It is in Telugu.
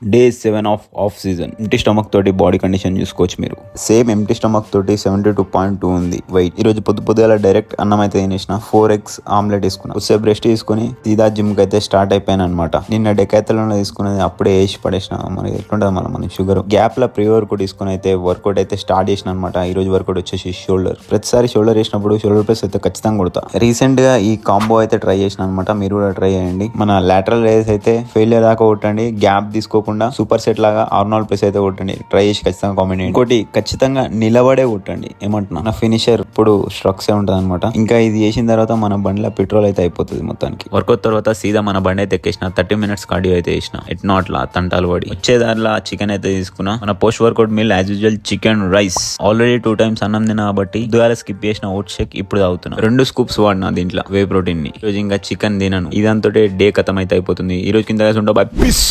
Day 7 of season. Empty stomach తోటి బాడీ కండిషన్ చూసుకోవచ్చు మీరు. సేమ్ ఎంటీ స్టమక్ తోటి 72.2 ఉంది వెయిట్. ఈ రోజు పొద్దుగాల డైరెక్ట్ అన్నం అయితే తినేసిన. 4 eggs ఆమ్లెట్ వేసుకున్నా. కొద్దిసేపు రెస్ట్ తీసుకుని సీదా జిమ్ కి అయితే స్టార్ట్ అయిపోయాను అనమాట. నిన్న డెకాథలాన్ లో తీసుకున్నది అప్పుడే వేసి పడేసిన. మరి ఎట్లుంటది మన షుగర్. గ్యాప్ లో ప్రీ వర్కౌట్ తీసుకుని అయితే వర్కౌట్ అయితే స్టార్ట్ చేసిన అనమాట. ఈ రోజు వర్కౌట్ వచ్చేసి షోల్డర్. ప్రతిసారి షోల్డర్ వేసినప్పుడు షోల్డర్ ప్రెస్ అయితే ఖచ్చితంగా కొడతా. రీసెంట్ గా ఈ కాంబో అయితే ట్రై చేసిన అనమాట. మీరు కూడా ట్రై చేయండి. మన లాటరల్ రేస్ అయితే ఫెయిలియర్ దాకా కొట్టండి. గ్యాప్ తీసుకోకుండా సూపర్ సెట్ లాగా ఆర్నాల్డ్ ప్రెస్ అయితే కొట్టండి. ట్రై చేసి ఖచ్చితంగా కామెంట్ చేయండి. ఇంకోటి ఖచ్చితంగా నిలబడే కొట్టండి. ఏమంటున్నా, నా ఫినిషర్ ఇప్పుడు స్ట్రక్స్ ఉంటది అనమాట. ఇంకా ఇది చేసిన తర్వాత మన బండిలో పెట్రోల్ అయితే అయిపోతుంది మొత్తానికి. వర్కౌట్ తర్వాత సీదా మన బండి అయితే ఎక్కేసిన. 30 minutes కార్డియో అయితే చేసిన. ఎట్నో అట్లా తంటాలు పడి వచ్చే దాంట్లో చికెన్ అయితే తీసుకున్నా. మన post workout meal as usual chicken rice. Already 2 times అన్నం తిన్నా కాబట్టి పొద్దుగాల స్కిప్ చేసిన ఓట్ షేక్ ఇప్పుడు తాగుతున్నా. 2 scoops వాడినా దీంట్లో వే ప్రోటీన్ ని. ఈ రోజు ఇంకా చికెన్ తినను. ఇదంతో డే ఖతం అయితే అయిపోతుంది. ఈ రోజు కింద ఉంటా. Bye piece.